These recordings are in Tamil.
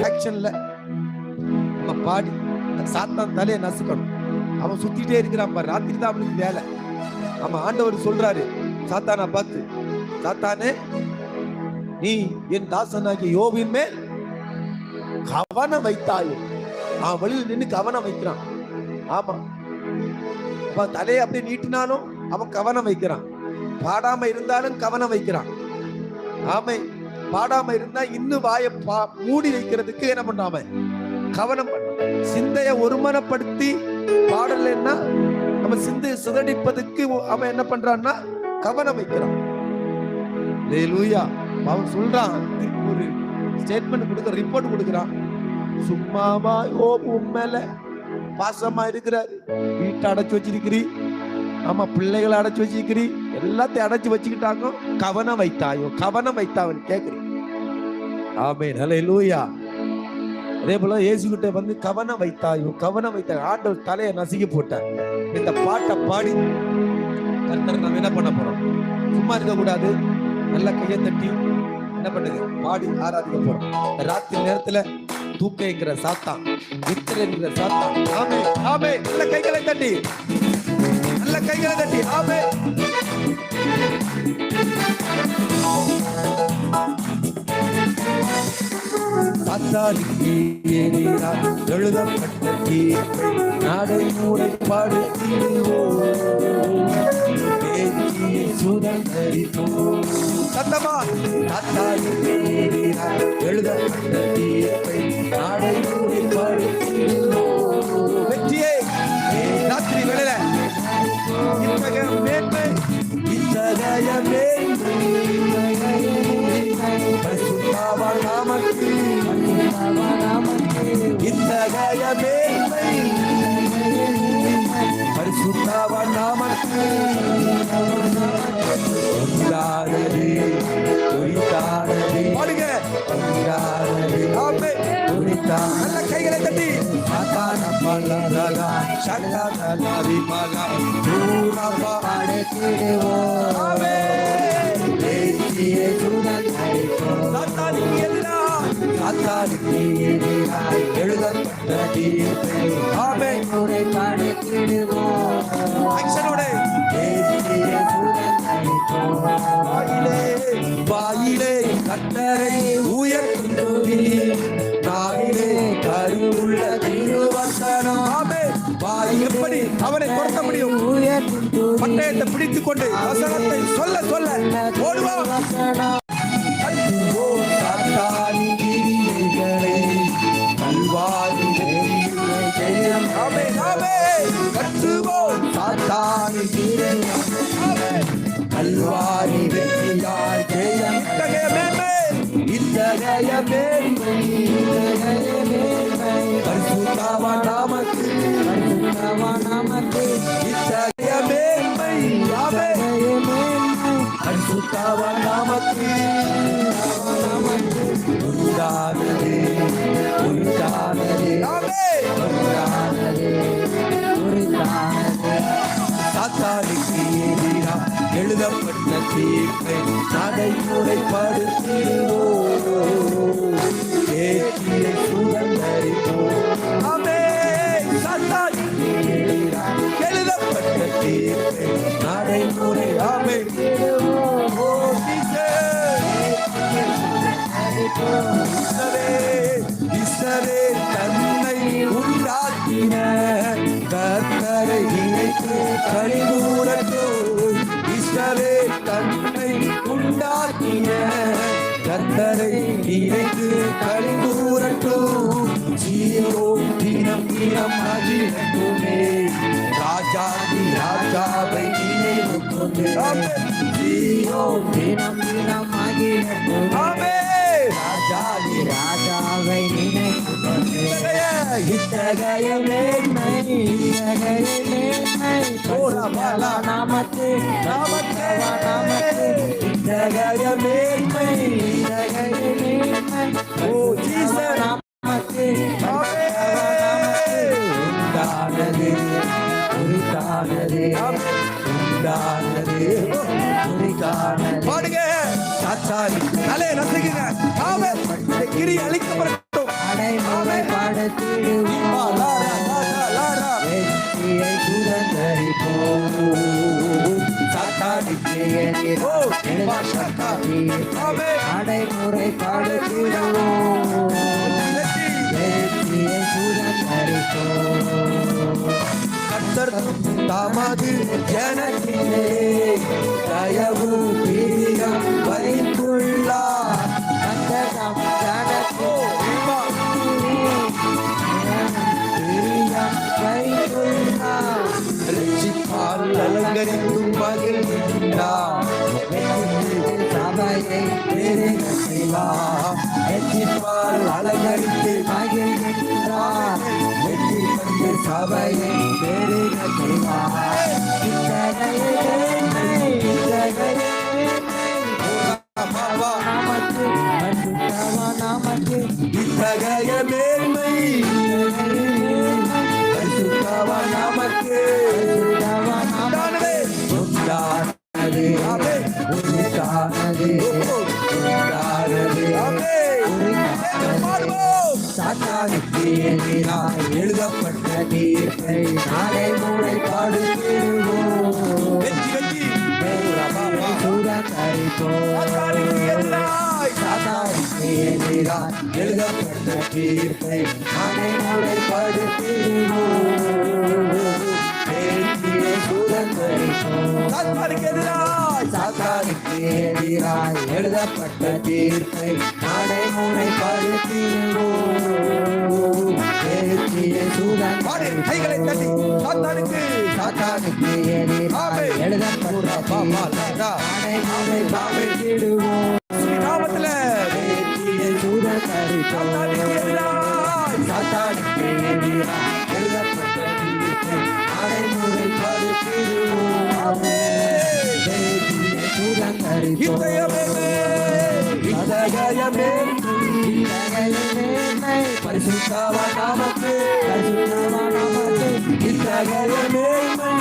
ஆக்ஷன்ல நம்ம பாடி சாத்தான் தலையை நசுக்கணும். அவன் சுத்திட்டே இருக்கிறான் பாரு, ராத்திரி தான் அவனுக்கு வேலை. அவன் ஆண்டவர் சொல்றாரு சாத்தானா பார்த்து, சாத்தானே நீ என் தாசனாகிய யோபின் மேல் கவனம் வைத்தாயோ. அவன் வழியில் நின்று கவனம் வைக்கிறான். ஆமா, தலையை அப்படியே நீட்டினாலும் அவன் கவனம் வைக்கிறான். பாடாம இருந்தாலும் கவனம் வைக்கிறான். ஆமை, பாடாம இருந்தா இன்னும் வாயை மூடி வைக்கிறதுக்கு என்ன பண்ணாம கவனம் பண்ண. சிந்தைய ஒருமனப்படுத்தி பாடலைன்னா நம்ம சிந்தையை சிதடிப்பதுக்கு அவன் என்ன பண்றான்னா கவனம் வைக்கிறான். ஹல்லேலூயா. அவன் சொல்றான், ஒரு ஸ்டேட்மெண்ட் கொடுக்க, ரிப்போர்ட் கொடுக்கிறான். சும்மாவா உண்மையில பாசமா இருக்கிறாரு, வீட்டை அடைச்சு வச்சிருக்கிறீ, ஆமா பிள்ளைகளை அடைச்சு வச்சிருக்கிறீ, எல்லாத்தையும் அடைச்சு வச்சுக்கிட்டாங்க, கவனம் வைத்தாயோ, கவனம் வைத்தாவன் கேக்குறீ. ஆமென், ஹல்லேலூயா. அதே போல இயேசுகிட்ட வந்து கவனம் வைத்தாயோ, கவனம் வைத்தாயோ. ஆண்டவர் தலையை நசுக்கி போட்டார். இந்த பாட்டை பாடி கர்த்தர் நாம் என்ன பண்ண போறோம்? சும்மா இருக்க கூடாது, நல்ல கையை தட்டி என்ன பண்ணுங்க, பாடி ஆராதிக்க போறோம். ராத்திரி நேரத்துல தூக்கிற சாத்தான், நித்திர சாத்தான். ஆமே ஆமே, நல்ல கைகளை தட்டி, நல்ல கைகளை தட்டி. ஆமே, சாத்தானுக்கு எதிராக எழுதப்பட்ட தீர்ப்பை நடைமுறை படுத்திடுவோம், பேச்சியை சுதந்திரிப்போம். சத்தமா, சாத்தானுக்கு எதிராக எழுதப்பட்ட தீர்ப்பை நடைமுறை படுத்திடுவோம். வெற்றியை ராத்திரி வேளையில இத்தகைய மேன்மை, இத்தகைய மேன்மை பரிசுத்தவான் நாமக்கு, இத்தகைய மேன்மை பரிசுத்தவான் நாமக்கு உண்டானது, உரித்தானது. பாடுங்க, உண்டானது. ஆமென், உரித்தானது. நல்ல கைகளை தட்டி சாத்தான பல்லரகா சங்கதனாதி மகா தூரமா அடக்கிடுவோம். ஆமென், தேசியே சுதந்திரிப்போம். சாத்தானுக்கு எதிராக, சாத்தானுக்கு எதிராக எழுதப்பட்ட தீர்ப்பை ஆமென் முறை அடக்கிடுவோம். ஆக்ஷனோட தேசியே சுதந்திரிப்போம். வாயிலே கர்த்தரை உயர்த்துவி, நாவிலே கருவுள்ள திருவசனம். ஆமென். வாய் எப்படி அவனை துரத்த முடியும்? பட்டயத்தை பிடித்துக் கொண்டு வசனத்தை சொல்ல சொல்ல ஓடுவான். சாத்தானின் கிரியைகளை கல்வாரி ஜெயம். ஆமென் ஆமென். கற்றுவோம் சாத்தானின் கிரியைகளை கல்வாரி வெற்றியாய் ஜெயம். இத்தகைய மேன்மை, இத்தகைய மேன்மை, இத்தகைய மேன்மை பரிசுத்தவான் நாமக்கு, பரிசுத்தவான் நாமக்கு. இத்தகைய மேன்மை, ஆமென், பரிசுத்தவான் நாமக்கு உண்டானது, உண்டானது. ஆமென், உண்டானது, உண்டானது. சாத்தானுக்கு எதிராக எழுதப்பட்ட தீர்ப்பை நடைமுறைப்படுத்திடுவோம், தேசியை சுதந்திரிப்போம். ஆமென். சாத்தானுக்கு எதிராக எழுதப்பட்ட தீர்ப்பை நடைமுறை ஆமென் இஸ்ரவேல் தன்னை உண்டாக்கின கர்த்தரை நினைத்து கழிவுறட்டும். இஸ்ரவேல் தன்னை உண்டாக்கின கர்த்தரை நினைத்து கழிவுறட்டும். சீயோன் தினம் தினம் மகிழட்டுமே, ராஜாதி ராஜாவை நினைவு கொண்டு. சீயோன் தினம் தினம் மகிழட்டுமே, ராஜாதி ராஜாவை நினைவு கொண்டு. இத்தகைய மேன்மை, இத்தகைய மேன்மை பரிசுத்தவான் நாமக்கு, பரிசுத்தவான் நாமக்கு. இத்தகைய மேன்மை, இத்தகைய மேன்மை பரிசுத்தவான் நாமக்கு, உண்டானது, உரித்தானது, உண்டானது, உரித்தானது. பாடுங்க, சாத்தானி தலையை நசுக்குங்க. ஆமென். கிரி அழிக்கப்படட்டும். படைத்திடுவோம். வெற்றியை சுதந்தரிப்போம். கர்த்தர் தமது ஜனத்திலே தயவு பிரியம் வைத்துள்ளார். கர்த்தர் தம் ஜனத்திலே பிரியம் வைத்துள்ளார். ரட்சிப்பால் அலங்கரிக்கும் மகிழ்கின்றார். சபையை பெருக செய்வார். ரட்சிப்பால் அலங்கரித்து மகிழ்கின்றார். வெற்றி கொண்டு சபையை பெருக செய்வார். இத்தகைய மேன்மை, இத்தகைய மேன்மை நமக்கு, பரிசுத்தவா நமக்கு. இத்தகைய மேன்மை பரிசுத்தவா நமக்கு உண்டானதே. உண்டானது, ஆமென். உண்டானது, உண்டானது. ஆமென். பாடுவோம். சாத்தானுக்கு எதிராக எழுதப்பட்ட தீர்ப்பை நாளை மூளை பாடுகிறோம். வெற்றி வெற்றி சுதந்தரிப்போம். சாத்தானுக்கு எதிராய் சாத்தானுக்கு எதிராக எழுதப்பட்ட தீர்ப்பை நாளை மூளை பாடுகிறோம். வெற்றியை சுதந்தரிப்போம். சாத்தானுக்கு எதிராய் சாத்தானுக்கு எதிராக எழுதப்பட்ட தீர்ப்பை நாளை மூளை படுத்திடுவோம். வெற்றியை பாடு, கைகளை தட்டி சுதந்தரிப்போம். சாத்தானுக்கு சாத்தானுக்கு எதிராக எழுதப்பட்ட தீர்ப்பை நாளை மூளை படுத்திடுவோம். நாமத்துல வெற்றியை சுதந்தரிப்போம். சாத்தானுக்கு எதிராய் சாத்தானுக்கு எதிராக எழுதப்பட்ட தீர்ப்பை நாளை மூளை படுத்திடுவோம். வெற்றியை சுதந்தரிப்போம். இத்தகைய மேன்மை பரிசுத்தவா நமக்கு. இத்தகைய மேன்மை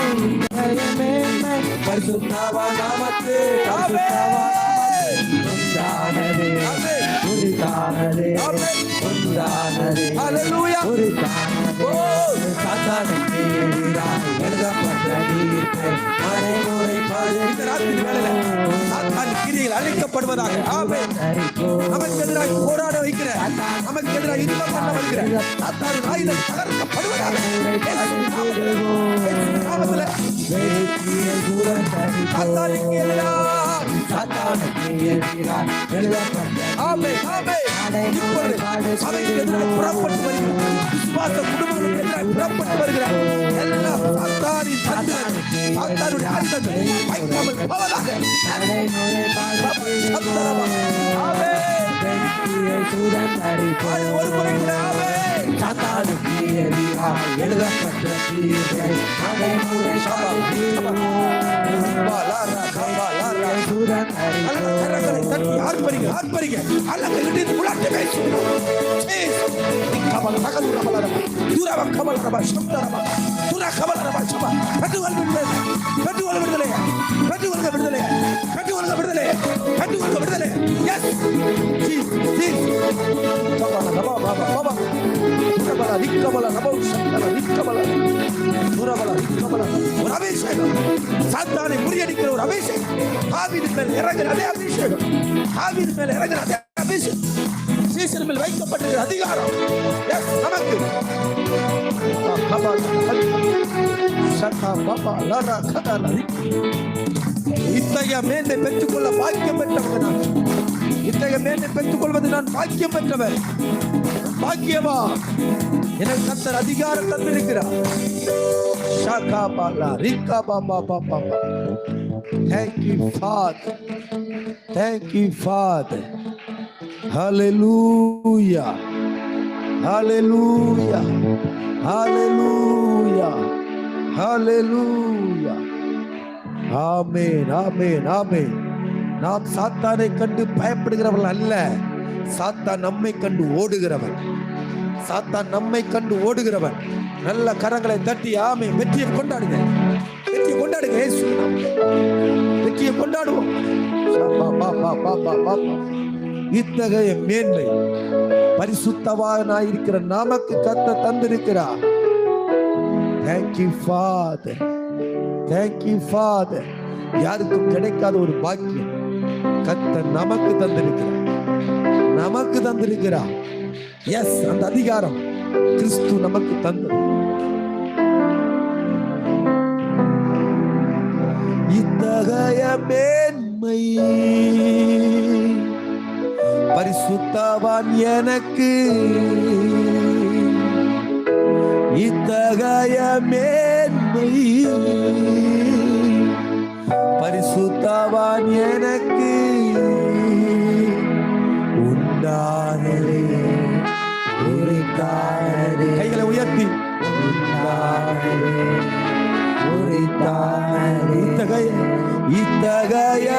பரிசுத்தவா நமக்கு. உண்டானது, உரித்தானது, உண்டானது, ஹல்லேலூயா. உரித்தானது. சாத்தானுக்கு எதிராக எழுதப்பட்ட தீர்ப்பை மறைமுறை இந்த ராத்திரி வேளையில சாத்தான் கிரியைகள் அழிக்கப்படுவதாக. ஆமென். நமக்கு எதிராக போராட வைக்கிற, நமக்கு எதிராக யுத்தம் பண்ண வைக்கிற சாத்தானின் ஆயுதம் தகர்க்கப்படுவதாக. நாமத்துல சாத்தானுக்கு எதிராக, சாத்தானுக்கு எதிராக எழுதப்பட்ட ஆமென், ஆமென். இப்பொழுது சபைக்கு எதிராக புறப்பட்டு வருகிற, விசுவாச குடும்பங்களுக்கு எதிராக புறப்பட்டு வருகிற எல்லா சாத்தானின் தந்துகள், சாத்தானுடைய ஆயுதங்கள் வைக்காமல் போவதாக. நடைமுறை சத்தரமா. ஆமென். அது ஒரு முறை கூட ஆமென். சாத்தானுக்கு எதிராக எழுதப்பட்ட தீர்ப்பை நடைமுறை கம்பாலாரா, கம்பாலாரா. அல்ல, கரங்களை தட்டி ஆர்ப்பரிங்க, ஆர்ப்பரிங்க. அல்லங்க இடிந்து உலர்த்தி பேசுகிறோம். சீஸ். இக்கபல, நகதுரபலரப, துரவக்கபலரப, சப்தரப, துரக்கபலரப, சப. கட்டுவல் விடுதலை, கட்டுவல் விடுதலை, கட்டுவல்க விடுதலை, கட்டுவல்க விடுதலை, கட்டுவல்க விடுதலை. எஸ். சீஸ், சீஸ். கபல, கபா, பாபா, பாபா. துரபல, விக்கபல, நபௌ, சப்தர, விக்கபல, துரபல, விக்கபல. ஒரு அபிஷேகம். சாத்தானை முறியடிக்கிற ஒரு அபிஷேகம். தாவீது மேல் இறங்குற அதே அபிஷேகம். தாவீது மேல் இறங்குற அதே அபிஷேகம். சீசன் மேல் வைக்கப்பட்டிருக்கிற அதிகாரம். எஸ், நமக்கு. இத்தகைய மேன்மை பெற்றுக்கொள்ள பாக்கியம் பெற்றவன் நான். இத்தகைய மேன்மை பெற்றுக்கொள்வது நான் பாக்கியம் பெற்றவர். பாக்கியமா எனக்கு கர்த்தர் அதிகாரம் தந்திருக்கிறார். ஷாகாபாலா, ரிகாபாபாபாபா. Thank you, Father. Thank you, Father. Hallelujah. Hallelujah. Hallelujah. Hallelujah. Amen. Amen. Amen. நாம் சாத்தானை கண்டு பயப்படுகிறவர்கள் அல்ல. சாத்தான் நம்மை கண்டு ஓடுகிறவன். சாத்தான் நம்மை கண்டு ஓடுகிறவன். நல்ல கரங்களை தட்டி ஆமென். வெற்றியை கொண்டாடுங்க. வெற்றியை கொண்டாடுங்க. இயேசு வெற்றியை கொண்டாடுவோம். இத்தகைய மேன்மை பரிசுத்தவானாயிருக்கிற நமக்கு கர்த்தர் தந்திருக்கிறார். Thank you, Father. Thank you, Father. யாருக்கும் கிடைக்காத ஒரு பாக்கியம் கர்த்தர் நமக்கு தந்திருக்கிறார். நமக்கு தந்திருக்கிறார். எஸ், அந்த அதிகாரம் கிறிஸ்து நமக்கு தந்தது. இத்தகைய மேன்மை பரிசுத்தவான் எனக்கு, இத்தகைய மேன்மை பரிசுத்தவான் எனக்கு உண்டானதே, உரித்தானதே. கைகளை உயர்த்தி உண்டானதே, உரித்தானதே. இத்தகைய இத்தகைய